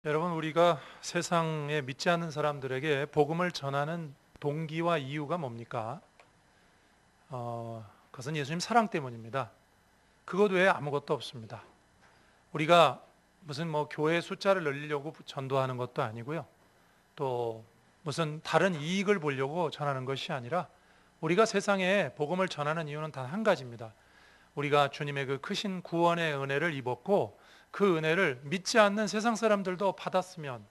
여러분, 우리가 세상에 믿지 않는 사람들에게 복음을 전하는 동기와 이유가 뭡니까? 그것은 예수님 사랑 때문입니다. 그것 외에 아무것도 없습니다. 우리가 무슨 교회 숫자를 늘리려고 전도하는 것도 아니고요. 또 무슨 다른 이익을 보려고 전하는 것이 아니라 우리가 세상에 복음을 전하는 이유는 단 한 가지입니다. 우리가 주님의 그 크신 구원의 은혜를 입었고 그 은혜를 믿지 않는 세상 사람들도 받았으면,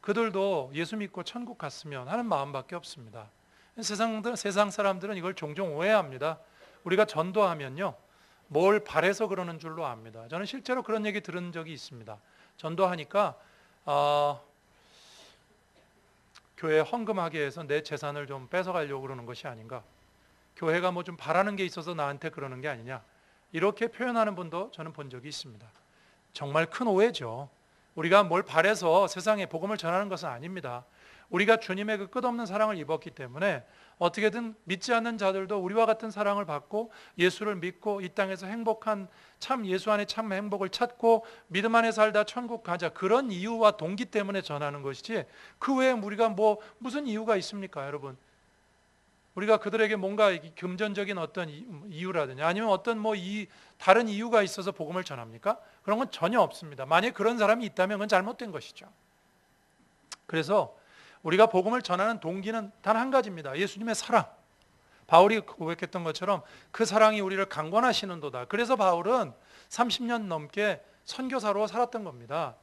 그들도 예수 믿고 천국 갔으면 하는 마음밖에 없습니다. 세상 사람들은 이걸 종종 오해합니다. 우리가 전도하면요, 뭘 바래서 그러는 줄로 압니다. 저는 실제로 그런 얘기 들은 적이 있습니다. 전도하니까 교회 헌금하게 해서 내 재산을 좀 뺏어가려고 그러는 것이 아닌가, 교회가 뭐 좀 바라는 게 있어서 나한테 그러는 게 아니냐, 이렇게 표현하는 분도 저는 본 적이 있습니다. 정말 큰 오해죠. 우리가 뭘 바래서 세상에 복음을 전하는 것은 아닙니다. 우리가 주님의 그 끝없는 사랑을 입었기 때문에 어떻게든 믿지 않는 자들도 우리와 같은 사랑을 받고 예수를 믿고 이 땅에서 행복한, 참 예수 안에 참 행복을 찾고 믿음 안에 살다 천국 가자, 그런 이유와 동기 때문에 전하는 것이지, 그 외에 우리가 무슨 이유가 있습니까, 여러분? 우리가 그들에게 뭔가 금전적인 어떤 이유라든지 아니면 어떤 다른 이유가 있어서 복음을 전합니까? 그런 건 전혀 없습니다. 만약 그런 사람이 있다면 그건 잘못된 것이죠. 그래서 우리가 복음을 전하는 동기는 단 한 가지입니다. 예수님의 사랑. 바울이 고백했던 것처럼 그 사랑이 우리를 강권하시는도다. 그래서 바울은 30년 넘게 선교사로 살았던 겁니다.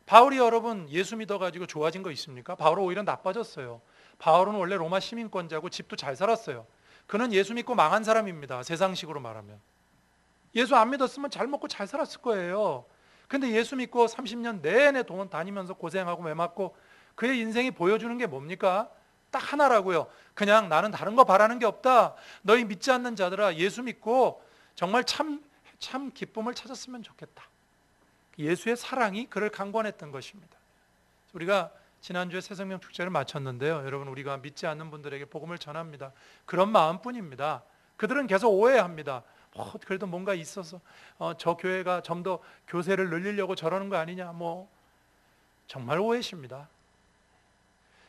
바울이 여러분 예수 믿어가지고 좋아진 거 있습니까? 바울은 오히려 나빠졌어요. 바울은 원래 로마 시민권자고 집도 잘 살았어요. 그는 예수 믿고 망한 사람입니다. 세상식으로 말하면. 예수 안 믿었으면 잘 먹고 잘 살았을 거예요. 근데 예수 믿고 30년 내내 돈 다니면서 고생하고 매맞고 그의 인생이 보여주는 게 뭡니까? 딱 하나라고요. 그냥 나는 다른 거 바라는 게 없다. 너희 믿지 않는 자들아, 예수 믿고 정말 참 기쁨을 찾았으면 좋겠다. 예수의 사랑이 그를 강권했던 것입니다. 우리가 지난주에 새생명 축제를 마쳤는데요, 여러분, 우리가 믿지 않는 분들에게 복음을 전합니다. 그런 마음뿐입니다. 그들은 계속 오해합니다. 그래도 뭔가 있어서 저 교회가 좀 더 교세를 늘리려고 저러는 거 아니냐, 정말 오해십니다.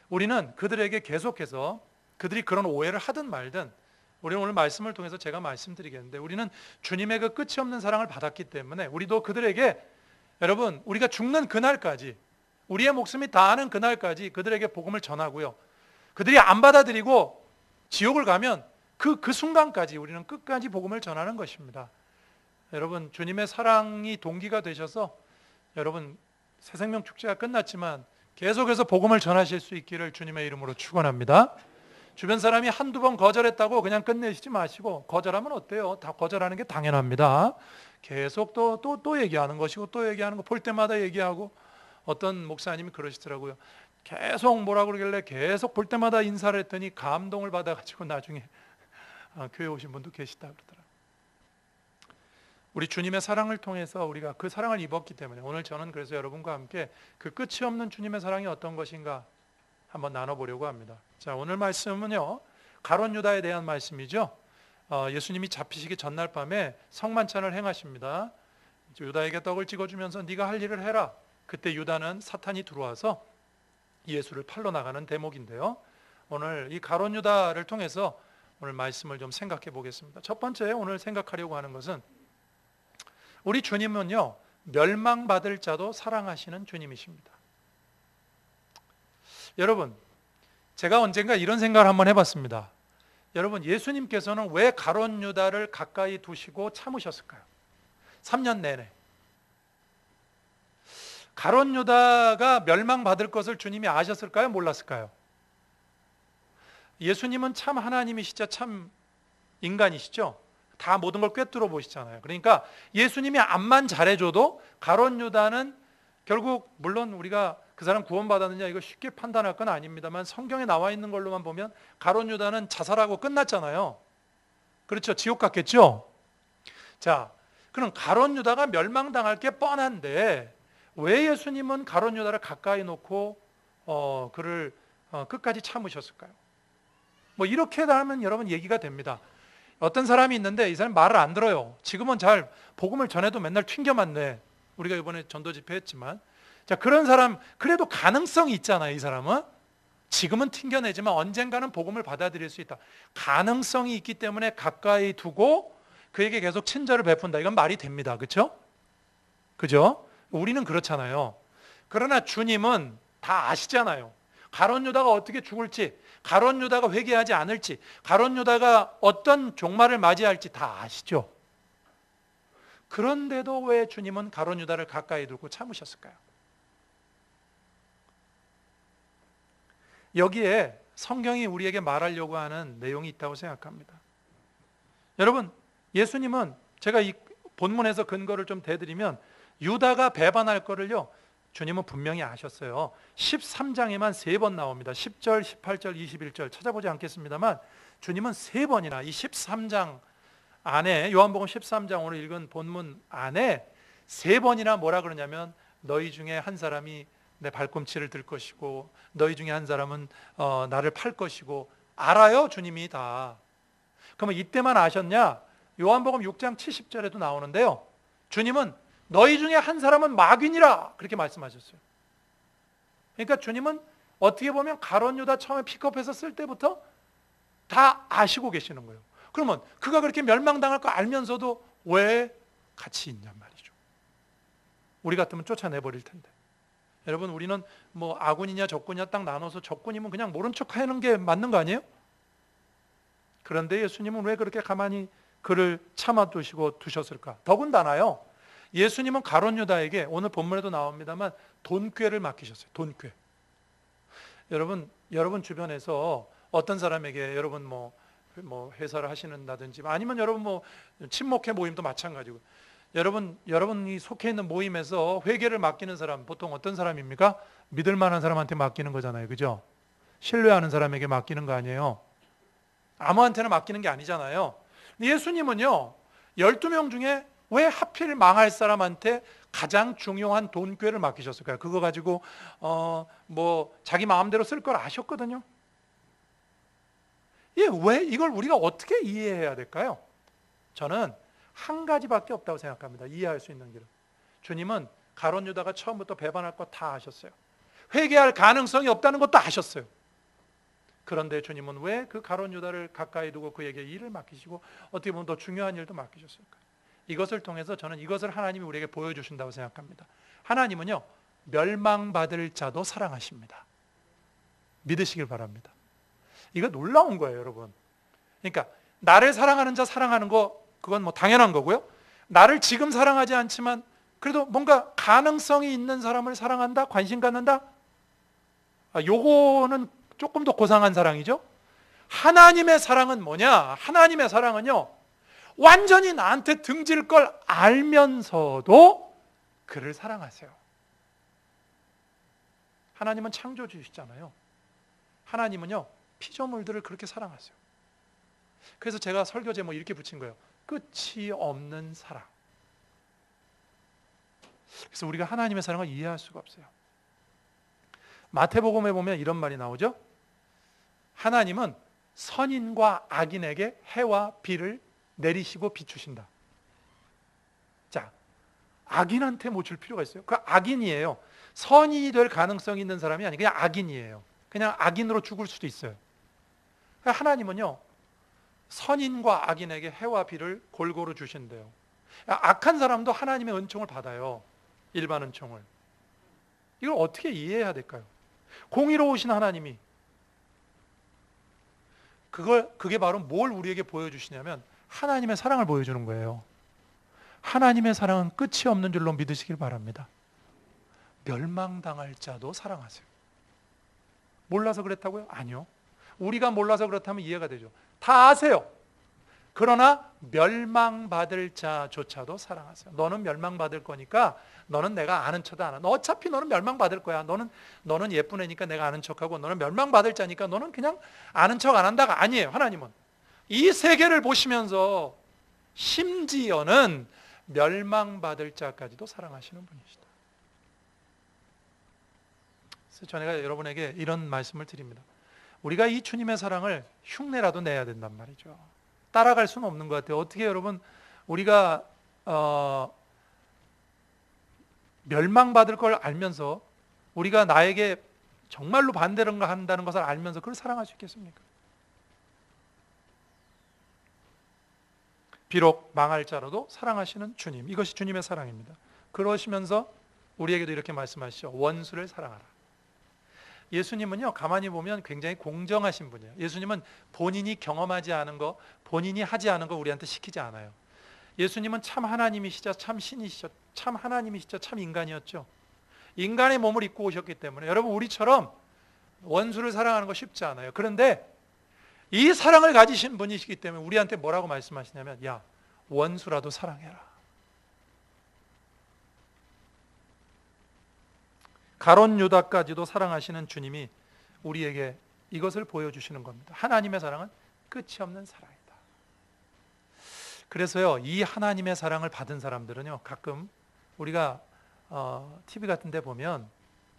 우리는 그들에게 계속해서 그들이 그런 오해를 하든 말든, 우리는 오늘 말씀을 통해서 제가 말씀드리겠는데, 우리는 주님의 그 끝이 없는 사랑을 받았기 때문에 우리도 그들에게, 여러분, 우리가 죽는 그날까지, 우리의 목숨이 다하는 그날까지 그들에게 복음을 전하고요, 그들이 안 받아들이고 지옥을 가면 그 순간까지 우리는 끝까지 복음을 전하는 것입니다. 여러분, 주님의 사랑이 동기가 되셔서 여러분 새생명 축제가 끝났지만 계속해서 복음을 전하실 수 있기를 주님의 이름으로 축원합니다. 주변 사람이 한두 번 거절했다고 그냥 끝내시지 마시고, 거절하면 어때요? 다 거절하는 게 당연합니다. 계속 또 얘기하는 것이고, 또 얘기하는 거, 볼 때마다 얘기하고. 어떤 목사님이 그러시더라고요. 계속 뭐라 그러길래 계속 볼 때마다 인사를 했더니 감동을 받아가지고 나중에 교회 오신 분도 계시다 그러더라고요. 우리 주님의 사랑을 통해서 우리가 그 사랑을 입었기 때문에 오늘 저는 그래서 여러분과 함께 그 끝이 없는 주님의 사랑이 어떤 것인가 한번 나눠보려고 합니다. 자, 오늘 말씀은요, 가룟 유다에 대한 말씀이죠. 예수님이 잡히시기 전날 밤에 성만찬을 행하십니다. 유다에게 떡을 찍어주면서 네가 할 일을 해라. 그때 유다는 사탄이 들어와서 예수를 팔러 나가는 대목인데요, 오늘 이 가룟 유다를 통해서 오늘 말씀을 좀 생각해 보겠습니다. 첫 번째 오늘 생각하려고 하는 것은, 우리 주님은요, 멸망받을 자도 사랑하시는 주님이십니다. 여러분, 제가 언젠가 이런 생각을 한번 해봤습니다. 여러분, 예수님께서는 왜 가룟 유다를 가까이 두시고 참으셨을까요? 3년 내내. 가룟 유다가 멸망받을 것을 주님이 아셨을까요? 몰랐을까요? 예수님은 참 하나님이시죠, 참 인간이시죠. 다 모든 걸 꿰뚫어 보시잖아요. 그러니까 예수님이 암만 잘해줘도 가룟 유다는 결국, 물론 우리가 그 사람 구원받았느냐 이거 쉽게 판단할 건 아닙니다만, 성경에 나와 있는 걸로만 보면 가룟 유다는 자살하고 끝났잖아요. 그렇죠? 지옥 갔겠죠? 자, 그럼 가룟 유다가 멸망당할 게 뻔한데 왜 예수님은 가룟 유다를 가까이 놓고 그를 끝까지 참으셨을까요? 이렇게 하면 여러분 얘기가 됩니다. 어떤 사람이 있는데 이 사람이 말을 안 들어요. 지금은 잘 복음을 전해도 맨날 튕겨 맞네. 우리가 이번에 전도 집회 했지만 자, 그런 사람 그래도 가능성이 있잖아요. 이 사람은 지금은 튕겨내지만 언젠가는 복음을 받아들일 수 있다. 가능성이 있기 때문에 가까이 두고 그에게 계속 친절을 베푼다. 이건 말이 됩니다. 그렇죠? 그죠? 우리는 그렇잖아요. 그러나 주님은 다 아시잖아요. 가룟 유다가 어떻게 죽을지, 가룟 유다가 회개하지 않을지, 가룟 유다가 어떤 종말을 맞이할지 다 아시죠. 그런데도 왜 주님은 가룟 유다를 가까이 두고 참으셨을까요? 여기에 성경이 우리에게 말하려고 하는 내용이 있다고 생각합니다. 여러분, 예수님은 제가 이 본문에서 근거를 좀 대드리면 유다가 배반할 거를요, 주님은 분명히 아셨어요. 13장에만 3번 나옵니다. 10절, 18절, 21절 찾아보지 않겠습니다만 주님은 3번이나 이 13장 안에, 요한복음 13장 오늘 읽은 본문 안에 3번이나 뭐라 그러냐면 너희 중에 한 사람이 내 발꿈치를 들 것이고 너희 중에 한 사람은 나를 팔 것이고, 알아요. 주님이 다. 그러면 이때만 아셨냐? 요한복음 6장 70절에도 나오는데요, 주님은 너희 중에 한 사람은 마귀니라 그렇게 말씀하셨어요. 그러니까 주님은 어떻게 보면 가룟 유다 처음에 픽업해서 쓸 때부터 다 아시고 계시는 거예요. 그러면 그가 그렇게 멸망당할 거 알면서도 왜 같이 있냔 말이죠. 우리 같으면 쫓아내버릴 텐데. 여러분, 우리는 뭐 아군이냐 적군이냐 딱 나눠서 적군이면 그냥 모른 척 하는 게 맞는 거 아니에요? 그런데 예수님은 왜 그렇게 가만히 그를 참아두시고 두셨을까? 더군다나요, 예수님은 가룟 유다에게 오늘 본문에도 나옵니다만 돈꾀를 맡기셨어요. 돈꾀. 여러분 주변에서 어떤 사람에게, 여러분 뭐 회사를 하시는다든지 아니면 여러분 뭐 친목회 모임도 마찬가지고, 여러분이 속해 있는 모임에서 회계를 맡기는 사람 보통 어떤 사람입니까? 믿을 만한 사람한테 맡기는 거잖아요. 그죠? 신뢰하는 사람에게 맡기는 거 아니에요. 아무한테나 맡기는 게 아니잖아요. 예수님은요, 12명 중에 왜 하필 망할 사람한테 가장 중요한 돈꾀를 맡기셨을까요? 그거 가지고 뭐 자기 마음대로 쓸 걸 아셨거든요. 왜 이걸 우리가 어떻게 이해해야 될까요? 저는 한 가지밖에 없다고 생각합니다. 이해할 수 있는 길은. 주님은 가룟 유다가 처음부터 배반할 거 다 아셨어요. 회개할 가능성이 없다는 것도 아셨어요. 그런데 주님은 왜 그 가룟 유다를 가까이 두고 그에게 일을 맡기시고 어떻게 보면 더 중요한 일도 맡기셨을까? 이것을 통해서 저는 이것을 하나님이 우리에게 보여주신다고 생각합니다. 하나님은요, 멸망받을 자도 사랑하십니다. 믿으시길 바랍니다. 이거 놀라운 거예요, 여러분. 그러니까 나를 사랑하는 자 사랑하는 거, 그건 뭐 당연한 거고요. 나를 지금 사랑하지 않지만 그래도 뭔가 가능성이 있는 사람을 사랑한다, 관심 갖는다, 요거는 조금 더 고상한 사랑이죠. 하나님의 사랑은 뭐냐? 하나님의 사랑은요, 완전히 나한테 등질 걸 알면서도 그를 사랑하세요. 하나님은 창조주이시잖아요. 하나님은요, 피조물들을 그렇게 사랑하세요. 그래서 제가 설교 제목 이렇게 붙인 거예요. 끝이 없는 사랑. 그래서 우리가 하나님의 사랑을 이해할 수가 없어요. 마태복음에 보면 이런 말이 나오죠. 하나님은 선인과 악인에게 해와 비를 내리시고 비추신다. 자, 악인한테 뭐 줄 필요가 있어요? 그 악인이에요. 선인이 될 가능성이 있는 사람이 아니고 그냥 악인이에요. 그냥 악인으로 죽을 수도 있어요. 하나님은요, 선인과 악인에게 해와 비를 골고루 주신대요. 악한 사람도 하나님의 은총을 받아요. 일반 은총을. 이걸 어떻게 이해해야 될까요? 공의로우신 하나님이 그게 바로 뭘 우리에게 보여주시냐면 하나님의 사랑을 보여주는 거예요. 하나님의 사랑은 끝이 없는 줄로 믿으시길 바랍니다. 멸망당할 자도 사랑하세요. 몰라서 그랬다고요? 아니요. 우리가 몰라서 그렇다면 이해가 되죠. 다 아세요. 그러나 멸망받을 자조차도 사랑하세요. 너는 멸망받을 거니까 너는 내가 아는 척도 안 해. 어차피 너는 멸망받을 거야. 너는 예쁜 애니까 내가 아는 척하고, 너는 멸망받을 자니까 너는 그냥 아는 척 안 한다가 아니에요. 하나님은 이 세계를 보시면서 심지어는 멸망받을 자까지도 사랑하시는 분이시다. 그래서 저희가 여러분에게 이런 말씀을 드립니다. 우리가 이 주님의 사랑을 흉내라도 내야 된단 말이죠. 따라갈 수는 없는 것 같아요. 어떻게 여러분, 우리가 멸망받을 걸 알면서 우리가 나에게 정말로 반대를 한다는 것을 알면서 그걸 사랑할 수 있겠습니까? 비록 망할 자라도 사랑하시는 주님, 이것이 주님의 사랑입니다. 그러시면서 우리에게도 이렇게 말씀하시죠. 원수를 사랑하라. 예수님은요, 가만히 보면 굉장히 공정하신 분이에요. 예수님은 본인이 경험하지 않은 거, 본인이 하지 않은 거 우리한테 시키지 않아요. 예수님은 참 하나님이시자 참 신이시죠. 참 하나님이시죠. 참 인간이었죠. 인간의 몸을 입고 오셨기 때문에 여러분, 우리처럼 원수를 사랑하는 거 쉽지 않아요. 그런데 이 사랑을 가지신 분이시기 때문에 우리한테 뭐라고 말씀하시냐면, 야, 원수라도 사랑해라. 가론 유다까지도 사랑하시는 주님이 우리에게 이것을 보여주시는 겁니다. 하나님의 사랑은 끝이 없는 사랑이다. 그래서요, 이 하나님의 사랑을 받은 사람들은요, 가끔 우리가 TV 같은 데 보면,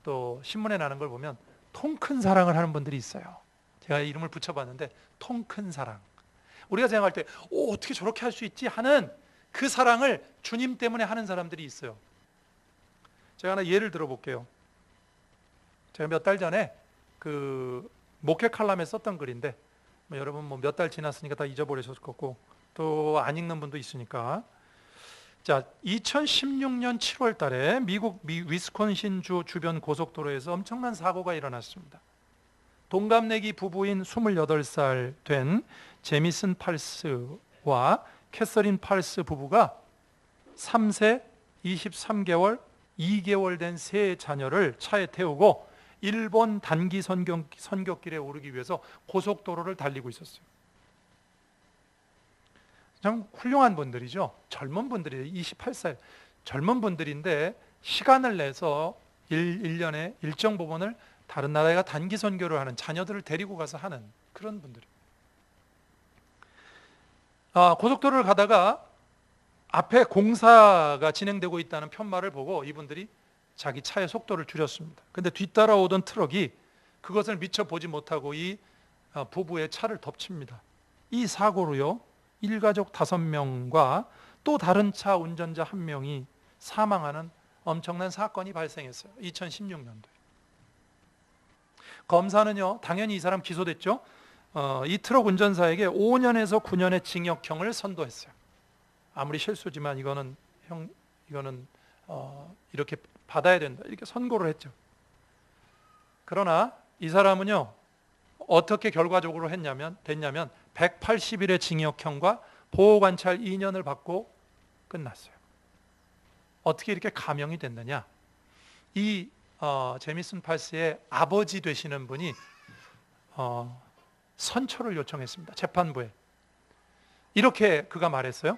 또 신문에 나는 걸 보면 통 큰 사랑을 하는 분들이 있어요. 제가 이름을 붙여봤는데, 통 큰 사랑. 우리가 생각할 때 어떻게 저렇게 할 수 있지 하는 그 사랑을 주님 때문에 하는 사람들이 있어요. 제가 하나 예를 들어볼게요. 제가 몇 달 전에 그 목회 칼럼에 썼던 글인데, 여러분 몇 달 지났으니까 다 잊어버리셨을 거고 또 안 읽는 분도 있으니까. 자, 2016년 7월 달에 미국 위스콘신주 주변 고속도로에서 엄청난 사고가 일어났습니다. 동갑내기 부부인 28살 된 제미슨 팔스와 캐서린 팔스 부부가 3세 23개월 2개월 된 세 자녀를 차에 태우고 일본 단기 선교길에 오르기 위해서 고속도로를 달리고 있었어요. 참 훌륭한 분들이죠. 젊은 분들이 28살 젊은 분들인데 시간을 내서 1년에 일정 부분을 다른 나라에 단기 선교를 하는, 자녀들을 데리고 가서 하는 그런 분들이. 고속도로를 가다가 앞에 공사가 진행되고 있다는 편말을 보고 이분들이 자기 차의 속도를 줄였습니다. 근데 뒤따라오던 트럭이 그것을 미처 보지 못하고 이 부부의 차를 덮칩니다. 이 사고로요, 일가족 5명과 또 다른 차 운전자 1명이 사망하는 엄청난 사건이 발생했어요. 2016년도에. 검사는요, 당연히 이 사람 기소됐죠. 이 트럭 운전사에게 5년에서 9년의 징역형을 선고했어요. 아무리 실수지만 이거는 이렇게 받아야 된다, 이렇게 선고를 했죠. 그러나 이 사람은요, 어떻게 결과적으로 됐냐면 180일의 징역형과 보호관찰 2년을 받고 끝났어요. 어떻게 이렇게 감형이 됐느냐? 이 제미슨 팔스의 아버지 되시는 분이 선처를 요청했습니다. 재판부에. 이렇게 그가 말했어요.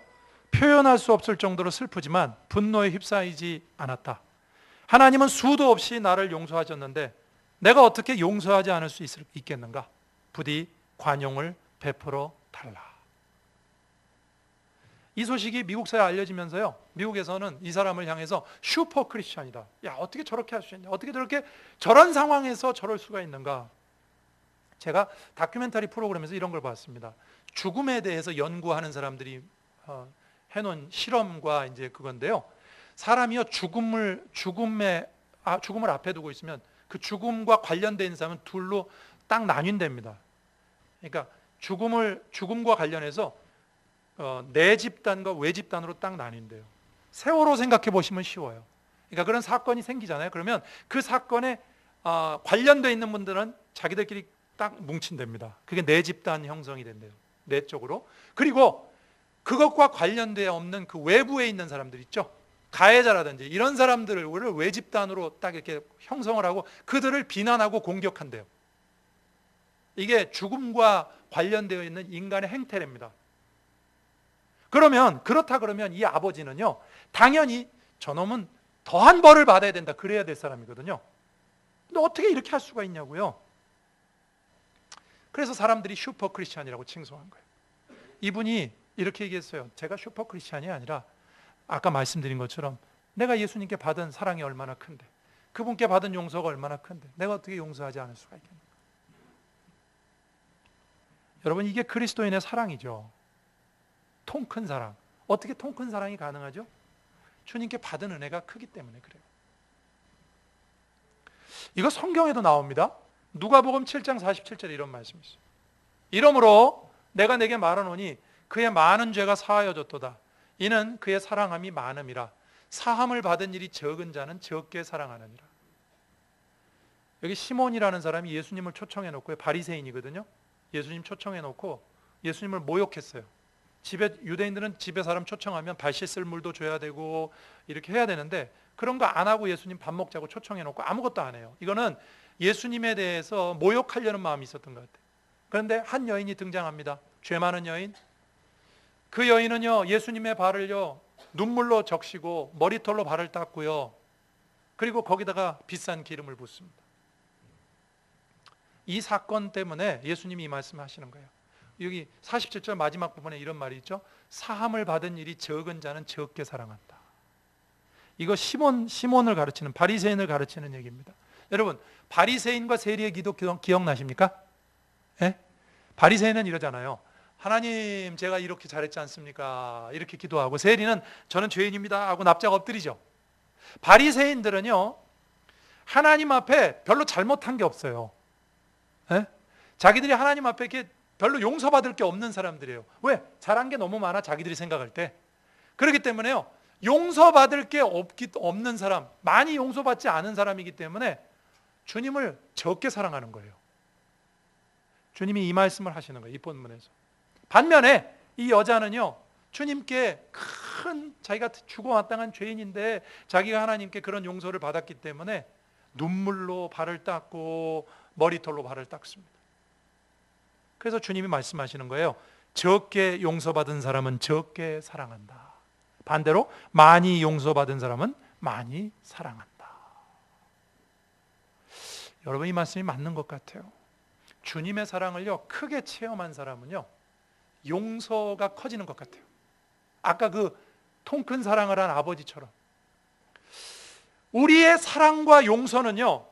표현할 수 없을 정도로 슬프지만 분노에 휩싸이지 않았다. 하나님은 수도 없이 나를 용서하셨는데 내가 어떻게 용서하지 않을 수 있겠는가? 부디 관용을 베풀어 달라. 이 소식이 미국 사회에 알려지면서요, 미국에서는 이 사람을 향해서 슈퍼 크리스찬이다. 야, 어떻게 저렇게 할 수 있냐? 어떻게 저렇게 저런 상황에서 저럴 수가 있는가? 제가 다큐멘터리 프로그램에서 이런 걸 봤습니다. 죽음에 대해서 연구하는 사람들이 해놓은 실험과 이제 그건데요. 사람이요, 죽음을 앞에 두고 있으면 그 죽음과 관련된 있는 사람은 둘로 딱 나뉜답니다. 그러니까 죽음과 관련해서 내 집단과 외 집단으로 딱 나뉜대요. 세월호 생각해 보시면 쉬워요. 그러니까 그런 사건이 생기잖아요. 그러면 그 사건에 관련되어 있는 분들은 자기들끼리 딱 뭉친답니다. 그게 내 집단 형성이 된대요. 내 쪽으로. 그리고 그것과 관련되어 없는 그 외부에 있는 사람들 있죠. 가해자라든지 이런 사람들을 외 집단으로 딱 이렇게 형성을 하고 그들을 비난하고 공격한대요. 이게 죽음과 관련되어 있는 인간의 행태랍니다. 그렇다 그러면 이 아버지는요, 당연히 저놈은 더한 벌을 받아야 된다, 그래야 될 사람이거든요. 근데 어떻게 이렇게 할 수가 있냐고요. 그래서 사람들이 슈퍼 크리스찬이라고 칭송한 거예요. 이분이 이렇게 얘기했어요. 제가 슈퍼 크리스찬이 아니라 아까 말씀드린 것처럼 내가 예수님께 받은 사랑이 얼마나 큰데, 그분께 받은 용서가 얼마나 큰데 내가 어떻게 용서하지 않을 수가 있겠는가. 여러분, 이게 그리스도인의 사랑이죠. 통 큰 사랑. 어떻게 통 큰 사랑이 가능하죠? 주님께 받은 은혜가 크기 때문에 그래요. 이거 성경에도 나옵니다. 누가복음 7장 47절에 이런 말씀이 있어요. 이러므로 내가 내게 말하노니 그의 많은 죄가 사하여졌도다. 이는 그의 사랑함이 많음이라. 사함을 받은 일이 적은 자는 적게 사랑하느니라. 여기 시몬이라는 사람이 예수님을 초청해 놓고, 바리새인이거든요. 예수님 초청해 놓고 예수님을 모욕했어요. 집에, 유대인들은 집에 사람 초청하면 발 씻을 물도 줘야 되고 이렇게 해야 되는데 그런 거 안 하고 예수님 밥 먹자고 초청해 놓고 아무것도 안 해요. 이거는 예수님에 대해서 모욕하려는 마음이 있었던 것 같아요. 그런데 한 여인이 등장합니다. 죄 많은 여인. 그 여인은요, 예수님의 발을요 눈물로 적시고 머리털로 발을 닦고요, 그리고 거기다가 비싼 기름을 붓습니다. 이 사건 때문에 예수님이 이 말씀하시는 거예요. 여기 47절 마지막 부분에 이런 말이 있죠. 사함을 받은 일이 적은 자는 적게 사랑한다. 이거 시몬을 가르치는, 바리새인을 가르치는 얘기입니다. 여러분, 바리새인과 세리의 기도 기억나십니까? 예? 바리새인은 이러잖아요. 하나님, 제가 이렇게 잘했지 않습니까? 이렇게 기도하고, 세리는 저는 죄인입니다 하고 납작 엎드리죠. 바리새인들은요, 하나님 앞에 별로 잘못한 게 없어요. 예? 자기들이 하나님 앞에 이렇게 별로 용서받을 게 없는 사람들이에요. 왜? 잘한 게 너무 많아, 자기들이 생각할 때. 그렇기 때문에요, 용서받을 게 없는 사람, 많이 용서받지 않은 사람이기 때문에 주님을 적게 사랑하는 거예요. 주님이 이 말씀을 하시는 거예요, 이 본문에서. 반면에 이 여자는요, 주님께 자기가 죽어마땅한 죄인인데 자기가 하나님께 그런 용서를 받았기 때문에 눈물로 발을 닦고 머리털로 발을 닦습니다. 그래서 주님이 말씀하시는 거예요. 적게 용서받은 사람은 적게 사랑한다. 반대로 많이 용서받은 사람은 많이 사랑한다. 여러분, 이 말씀이 맞는 것 같아요. 주님의 사랑을요, 크게 체험한 사람은요, 용서가 커지는 것 같아요. 아까 그 통 큰 사랑을 한 아버지처럼. 우리의 사랑과 용서는요,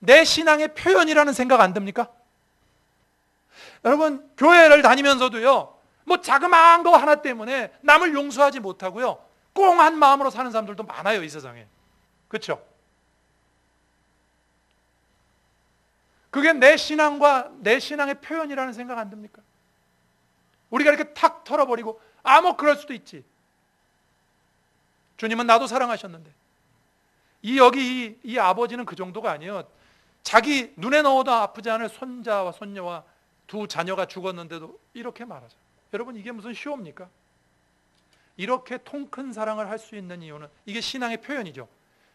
내 신앙의 표현이라는 생각 안 듭니까? 여러분, 교회를 다니면서도요, 뭐 자그마한 거 하나 때문에 남을 용서하지 못하고요, 꽁한 마음으로 사는 사람들도 많아요, 이 세상에. 그렇죠? 그게 내 신앙과 내 신앙의 표현이라는 생각 안 듭니까? 우리가 이렇게 탁 털어버리고, 뭐 그럴 수도 있지. 주님은 나도 사랑하셨는데. 여기 이 아버지는 그 정도가 아니에요. 자기 눈에 넣어도 아프지 않을 손자와 손녀와 두 자녀가 죽었는데도 이렇게 말하죠. 여러분, 이게 무슨 쇼입니까? 이렇게 통 큰 사랑을 할 수 있는 이유는 이게 신앙의 표현이죠.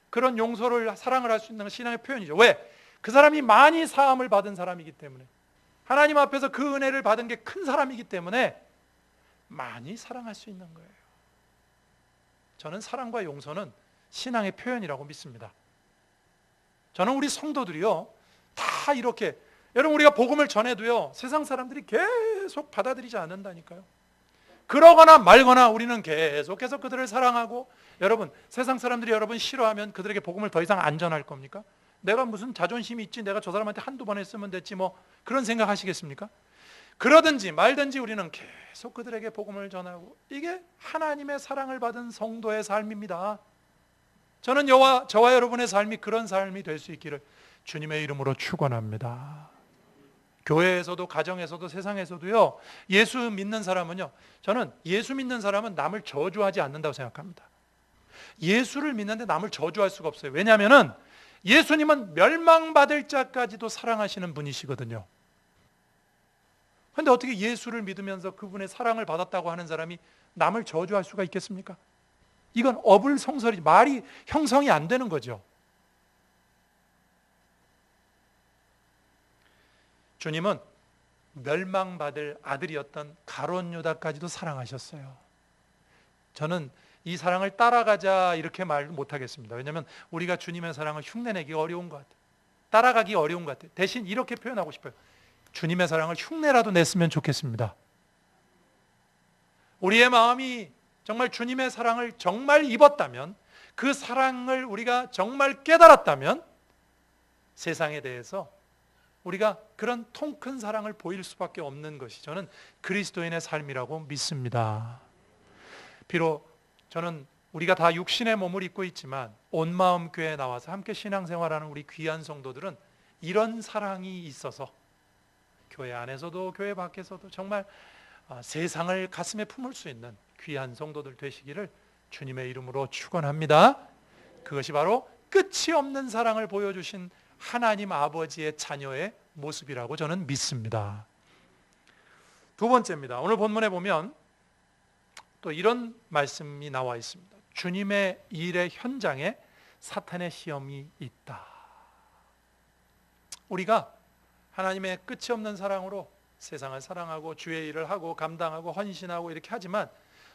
그런 용서를, 사랑을 할 수 있는 신앙의 표현이죠. 왜? 그 사람이 많이 사함을 받은 사람이기 때문에, 하나님 앞에서 그 은혜를 받은 게 큰 사람이기 때문에 많이 사랑할 수 있는 거예요. 저는 사랑과 용서는 신앙의 표현이라고 믿습니다. 저는 우리 성도들이요, 다 이렇게, 여러분, 우리가 복음을 전해도요, 세상 사람들이 계속 받아들이지 않는다니까요. 그러거나 말거나 우리는 계속해서 그들을 사랑하고, 여러분, 세상 사람들이 여러분 싫어하면 그들에게 복음을 더 이상 안 전할 겁니까? 내가 무슨 자존심이 있지, 내가 저 사람한테 한두 번 했으면 됐지, 뭐 그런 생각 하시겠습니까? 그러든지 말든지 우리는 계속 그들에게 복음을 전하고, 이게 하나님의 사랑을 받은 성도의 삶입니다. 저는 저와 여러분의 삶이 그런 삶이 될 수 있기를 주님의 이름으로 축원합니다. 교회에서도 가정에서도 세상에서도요, 예수 믿는 사람은요, 저는 예수 믿는 사람은 남을 저주하지 않는다고 생각합니다. 예수를 믿는데 남을 저주할 수가 없어요. 왜냐하면 예수님은 멸망받을 자까지도 사랑하시는 분이시거든요. 그런데 어떻게 예수를 믿으면서 그분의 사랑을 받았다고 하는 사람이 남을 저주할 수가 있겠습니까? 이건 어불성설이, 말이 형성이 안 되는 거죠. 주님은 멸망받을 아들이었던 가룟 유다까지도 사랑하셨어요. 저는 이 사랑을 따라가자 이렇게 말 못하겠습니다. 왜냐하면 우리가 주님의 사랑을 흉내내기 어려운 것 같아요. 따라가기 어려운 것 같아요. 대신 이렇게 표현하고 싶어요. 주님의 사랑을 흉내라도 냈으면 좋겠습니다. 우리의 마음이 정말 주님의 사랑을 정말 입었다면, 그 사랑을 우리가 정말 깨달았다면, 세상에 대해서 우리가 그런 통 큰 사랑을 보일 수밖에 없는 것이 저는 그리스도인의 삶이라고 믿습니다. 비록 저는 우리가 다 육신의 몸을 입고 있지만 온 마음 교회에 나와서 함께 신앙생활하는 우리 귀한 성도들은 이런 사랑이 있어서 교회 안에서도 교회 밖에서도 정말 세상을 가슴에 품을 수 있는 귀한 성도들 되시기를 주님의 이름으로 축원합니다. 그것이 바로 끝이 없는 사랑을 보여주신 하나님 아버지의 자녀의 모습이라고 저는 믿습니다. 두 번째입니다. 오늘 본문에 보면 또 이런 말씀이 나와 있습니다. 주님의 일의 현장에 사탄의 시험이 있다. 우리가 하나님의 끝이 없는 사랑으로 세상을 사랑하고 주의 일을 하고 감당하고 헌신하고 이렇게 하지만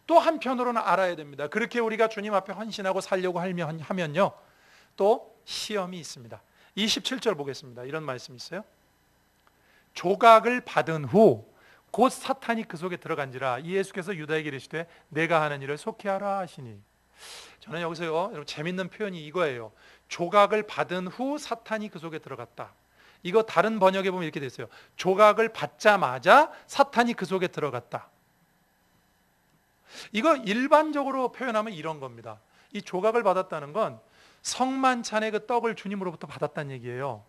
또 한편으로는 알아야 됩니다. 그렇게 우리가 주님 앞에 헌신하고 살려고 하면요, 또 시험이 있습니다. 27절 보겠습니다. 이런 말씀이 있어요. 조각을 받은 후 곧 사탄이 그 속에 들어간지라 이 예수께서 유다에게 이르시되 내가 하는 일을 속히 하라 하시니. 저는 여기서요, 여러분 재밌는 표현이 이거예요. 조각을 받은 후 사탄이 그 속에 들어갔다. 이거 다른 번역에 보면 이렇게 돼 있어요. 조각을 받자마자 사탄이 그 속에 들어갔다. 이거 일반적으로 표현하면 이런 겁니다. 이 조각을 받았다는 건 성만찬의 그 떡을 주님으로부터 받았다는 얘기예요.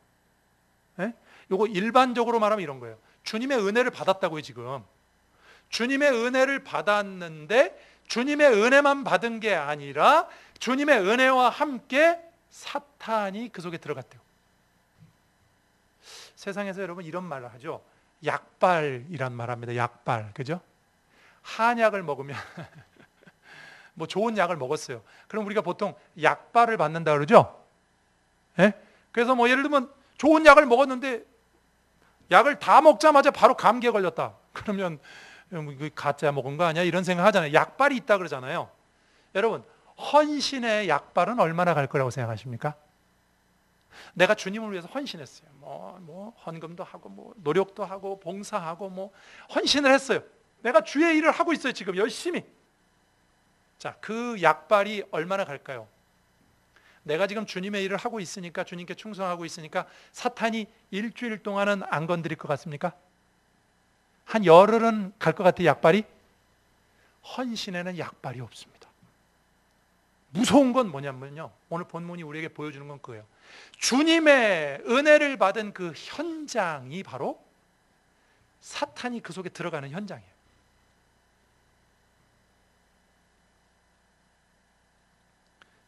예? 이거 일반적으로 말하면 이런 거예요. 주님의 은혜를 받았다고요, 지금. 주님의 은혜를 받았는데 주님의 은혜만 받은 게 아니라 주님의 은혜와 함께 사탄이 그 속에 들어갔대요. 세상에서 여러분 이런 말을 하죠. 약발이란 말 합니다. 약발. 그죠? 한약을 먹으면 뭐 좋은 약을 먹었어요. 그럼 우리가 보통 약발을 받는다 그러죠? 예? 그래서 뭐 예를 들면 좋은 약을 먹었는데 약을 다 먹자마자 바로 감기에 걸렸다. 그러면 가짜 먹은 거 아니야? 이런 생각 하잖아요. 약발이 있다 그러잖아요. 여러분, 헌신의 약발은 얼마나 갈 거라고 생각하십니까? 내가 주님을 위해서 헌신했어요. 뭐 헌금도 하고 뭐 노력도 하고 봉사하고 뭐 헌신을 했어요. 내가 주의 일을 하고 있어요. 지금 열심히. 자, 그 약발이 얼마나 갈까요? 내가 지금 주님의 일을 하고 있으니까, 주님께 충성하고 있으니까 사탄이 일주일 동안은 안 건드릴 것 같습니까? 한 열흘은 갈 것 같아요, 약발이? 헌신에는 약발이 없습니다. 무서운 건 뭐냐면요, 오늘 본문이 우리에게 보여주는 건 그거예요. 주님의 은혜를 받은 그 현장이 바로 사탄이 그 속에 들어가는 현장이에요.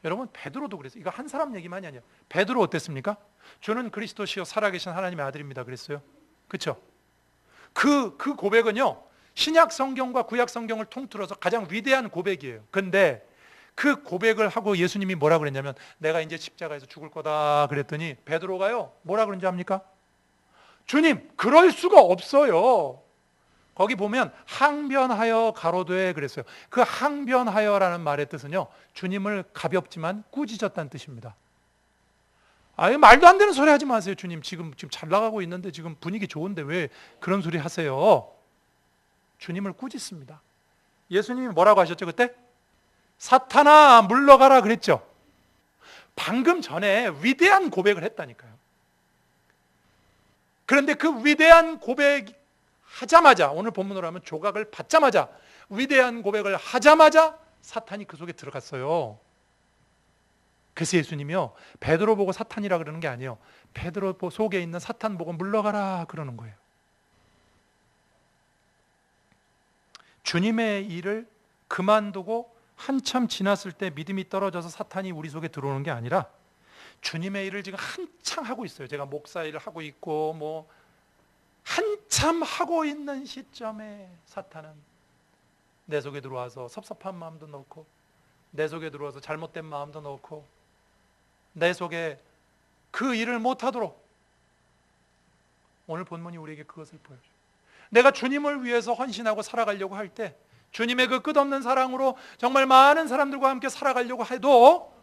여러분, 베드로도 그랬어요. 이거 한 사람 얘기만이 아니에요. 베드로 어땠습니까? 주는 그리스도시요 살아계신 하나님의 아들입니다 그랬어요. 그렇죠? 그 고백은요, 신약 성경과 구약 성경을 통틀어서 가장 위대한 고백이에요. 근데 그 고백을 하고 예수님이 뭐라 그랬냐면 내가 이제 십자가에서 죽을 거다 그랬더니 베드로가요, 뭐라 그런지 압니까? 주님, 그럴 수가 없어요. 거기 보면 항변하여 가로되 그랬어요. 그 항변하여라는 말의 뜻은요, 주님을 가볍지만 꾸짖었다는 뜻입니다. 말도 안 되는 소리 하지 마세요. 주님 지금 잘 나가고 있는데, 지금 분위기 좋은데 왜 그런 소리 하세요? 주님을 꾸짖습니다. 예수님이 뭐라고 하셨죠 그때? 사탄아 물러가라 그랬죠. 방금 전에 위대한 고백을 했다니까요. 그런데 그 위대한 고백 하자마자, 오늘 본문으로 하면 조각을 받자마자, 위대한 고백을 하자마자 사탄이 그 속에 들어갔어요. 그래서 예수님이요, 베드로 보고 사탄이라 그러는 게 아니에요. 베드로 속에 있는 사탄 보고 물러가라 그러는 거예요. 주님의 일을 그만두고 한참 지났을 때 믿음이 떨어져서 사탄이 우리 속에 들어오는 게 아니라 주님의 일을 지금 한창 하고 있어요. 제가 목사 일을 하고 있고 뭐 한참 하고 있는 시점에 사탄은 내 속에 들어와서 섭섭한 마음도 넣고, 내 속에 들어와서 잘못된 마음도 넣고, 내 속에 그 일을 못하도록, 오늘 본문이 우리에게 그것을 보여줘요. 내가 주님을 위해서 헌신하고 살아가려고 할 때, 주님의 그 끝없는 사랑으로 정말 많은 사람들과 함께 살아가려고 해도,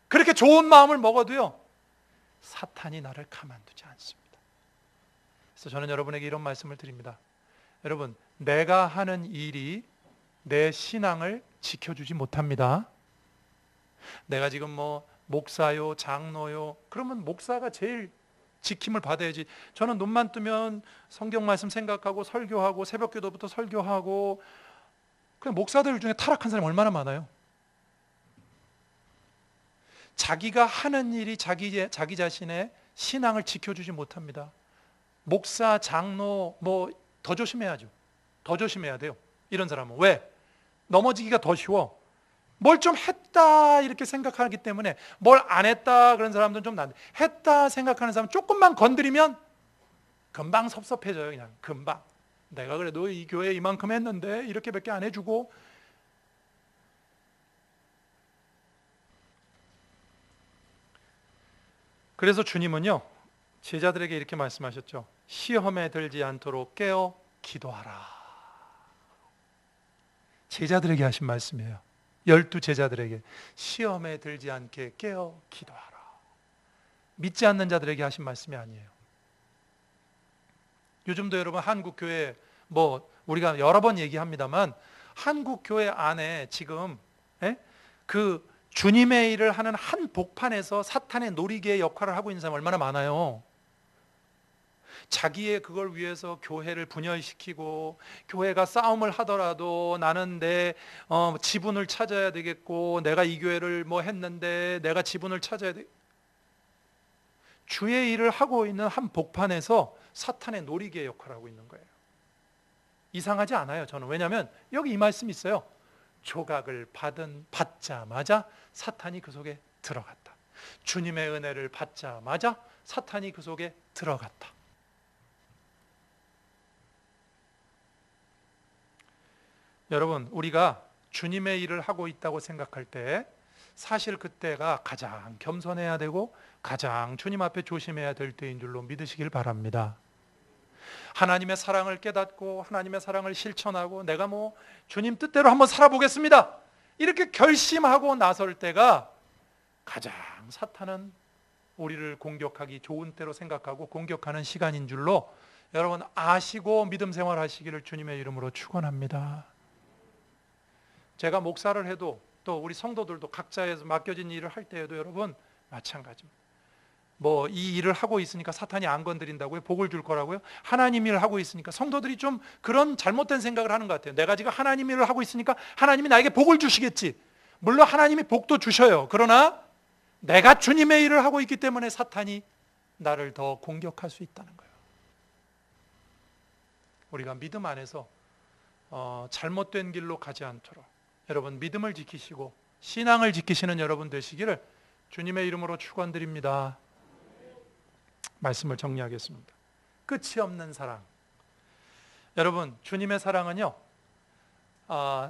그렇게 좋은 마음을 먹어도요, 사탄이 나를 가만두지 않습니다. 그래서 저는 여러분에게 이런 말씀을 드립니다. 여러분, 내가 하는 일이 내 신앙을 지켜주지 못합니다. 내가 지금 뭐 목사요, 장로요, 그러면 목사가 제일 지킴을 받아야지. 저는 눈만 뜨면 성경 말씀 생각하고 설교하고 새벽기도부터 설교하고, 그냥 목사들 중에 타락한 사람이 얼마나 많아요. 자기가 하는 일이 자기 자신의 신앙을 지켜주지 못합니다. 목사, 장로 뭐 더 조심해야죠. 더 조심해야 돼요. 이런 사람은 왜? 넘어지기가 더 쉬워. 뭘 좀 했다 이렇게 생각하기 때문에, 뭘 안 했다 그런 사람들은 좀 난데, 했다 생각하는 사람은 조금만 건드리면 금방 섭섭해져요. 그냥 금방. 내가 그래도 이 교회 이만큼 했는데 이렇게밖에 안 해주고. 그래서 주님은요, 제자들에게 이렇게 말씀하셨죠. 시험에 들지 않도록 깨어 기도하라. 제자들에게 하신 말씀이에요. 12 제자들에게 시험에 들지 않게 깨어 기도하라. 믿지 않는 자들에게 하신 말씀이 아니에요. 요즘도 여러분 한국 교회, 뭐 우리가 여러 번 얘기합니다만, 한국 교회 안에 지금 그 주님의 일을 하는 한 복판에서 사탄의 놀이개의 역할을 하고 있는 사람이 얼마나 많아요. 자기의 그걸 위해서 교회를 분열시키고, 교회가 싸움을 하더라도 나는 내 지분을 찾아야 되겠고, 내가 이 교회를 뭐 했는데 내가 지분을 찾아야 돼. 주의 일을 하고 있는 한 복판에서 사탄의 놀이개의 역할을 하고 있는 거예요. 이상하지 않아요, 저는. 왜냐하면 여기 이 말씀이 있어요. 조각을 받자마자 사탄이 그 속에 들어갔다. 주님의 은혜를 받자마자 사탄이 그 속에 들어갔다. 여러분, 우리가 주님의 일을 하고 있다고 생각할 때 사실 그때가 가장 겸손해야 되고 가장 주님 앞에 조심해야 될 때인 줄로 믿으시길 바랍니다. 하나님의 사랑을 깨닫고 하나님의 사랑을 실천하고, 내가 뭐 주님 뜻대로 한번 살아보겠습니다, 이렇게 결심하고 나설 때가 가장 사탄은 우리를 공격하기 좋은 때로 생각하고 공격하는 시간인 줄로 여러분 아시고 믿음 생활하시기를 주님의 이름으로 축원합니다. 제가 목사를 해도, 또 우리 성도들도 각자에서 맡겨진 일을 할 때에도 여러분 마찬가지입니다. 뭐 이 일을 하고 있으니까 사탄이 안 건드린다고요? 복을 줄 거라고요? 하나님 일을 하고 있으니까. 성도들이 좀 그런 잘못된 생각을 하는 것 같아요. 내가 지금 하나님 일을 하고 있으니까 하나님이 나에게 복을 주시겠지. 물론 하나님이 복도 주셔요. 그러나 내가 주님의 일을 하고 있기 때문에 사탄이 나를 더 공격할 수 있다는 거예요. 우리가 믿음 안에서 잘못된 길로 가지 않도록 여러분 믿음을 지키시고 신앙을 지키시는 여러분 되시기를 주님의 이름으로 축원드립니다. 말씀을 정리하겠습니다. 끝이 없는 사랑. 여러분, 주님의 사랑은요,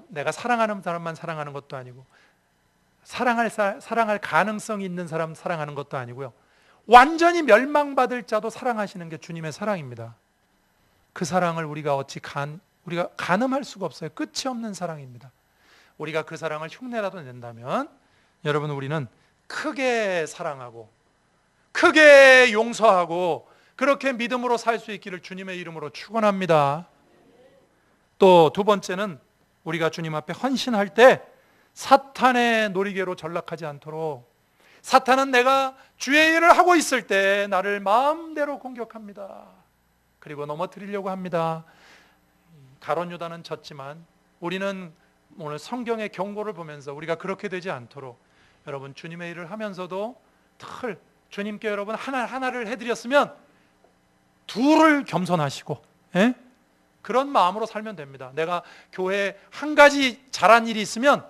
내가 사랑하는 사람만 사랑하는 것도 아니고, 사랑할 가능성이 있는 사람 사랑하는 것도 아니고요, 완전히 멸망받을 자도 사랑하시는 게 주님의 사랑입니다. 그 사랑을 우리가 우리가 가늠할 수가 없어요. 끝이 없는 사랑입니다. 우리가 그 사랑을 흉내라도 낸다면 여러분, 우리는 크게 사랑하고 크게 용서하고 그렇게 믿음으로 살 수 있기를 주님의 이름으로 축원합니다. 또 두 번째는 우리가 주님 앞에 헌신할 때 사탄의 놀이개로 전락하지 않도록. 사탄은 내가 주의 일을 하고 있을 때 나를 마음대로 공격합니다. 그리고 넘어뜨리려고 합니다. 가룟 유다는 졌지만 우리는 오늘 성경의 경고를 보면서 우리가 그렇게 되지 않도록 여러분 주님의 일을 하면서도 주님께 여러분 하나를 해드렸으면 둘을 겸손하시고 그런 마음으로 살면 됩니다. 내가 교회에 한 가지 잘한 일이 있으면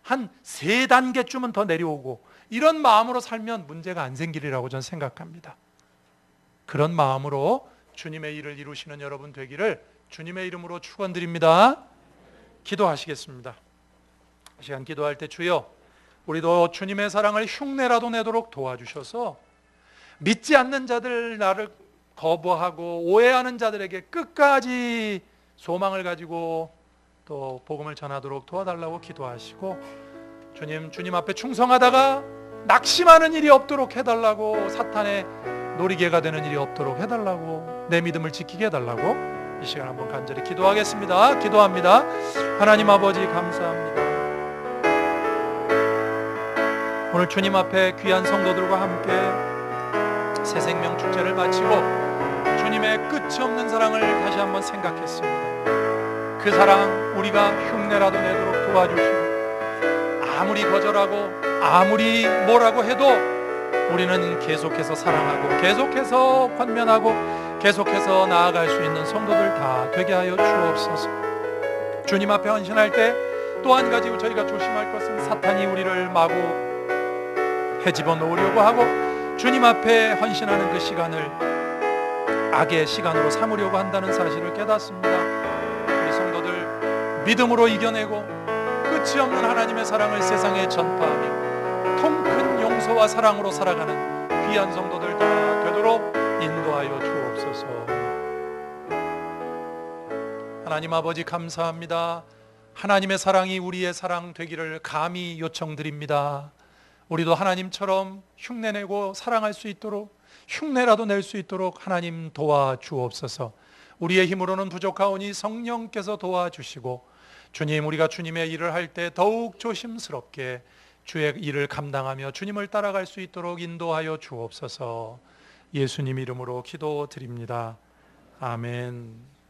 한 3단계쯤은 더 내려오고 이런 마음으로 살면 문제가 안 생기리라고 저는 생각합니다. 그런 마음으로 주님의 일을 이루시는 여러분 되기를 주님의 이름으로 축원드립니다. 기도하시겠습니다. 이 시간 기도할 때 주여, 우리도 주님의 사랑을 흉내라도 내도록 도와주셔서 믿지 않는 자들, 나를 거부하고 오해하는 자들에게 끝까지 소망을 가지고 또 복음을 전하도록 도와달라고 기도하시고, 주님 앞에 충성하다가 낙심하는 일이 없도록 해달라고, 사탄의 놀이개가 되는 일이 없도록 해달라고, 내 믿음을 지키게 해달라고 이 시간 한번 간절히 기도하겠습니다. 기도합니다. 하나님 아버지 감사합니다. 오늘 주님 앞에 귀한 성도들과 함께 새 생명 축제를 마치고 주님의 끝이 없는 사랑을 다시 한번 생각했습니다. 그 사랑 우리가 흉내라도 내도록 도와주시고, 아무리 거절하고 아무리 뭐라고 해도 우리는 계속해서 사랑하고 계속해서 권면하고 계속해서 나아갈 수 있는 성도들 다 되게 하여 주옵소서. 주님 앞에 헌신할 때 또 한 가지 저희가 조심할 것은 사탄이 우리를 마구 헤집어 놓으려고 하고 주님 앞에 헌신하는 그 시간을 악의 시간으로 삼으려고 한다는 사실을 깨닫습니다. 우리 성도들 믿음으로 이겨내고 끝이 없는 하나님의 사랑을 세상에 전파하며 통큰 용서와 사랑으로 살아가는 귀한 성도들 다 되도록 인도하여 주옵소서. 하나님 아버지 감사합니다. 하나님의 사랑이 우리의 사랑 되기를 감히 요청드립니다. 우리도 하나님처럼 흉내내고 사랑할 수 있도록, 흉내라도 낼 수 있도록 하나님 도와주옵소서. 우리의 힘으로는 부족하오니 성령께서 도와주시고, 주님, 우리가 주님의 일을 할 때 더욱 조심스럽게 주의 일을 감당하며 주님을 따라갈 수 있도록 인도하여 주옵소서. 예수님 이름으로 기도드립니다. 아멘.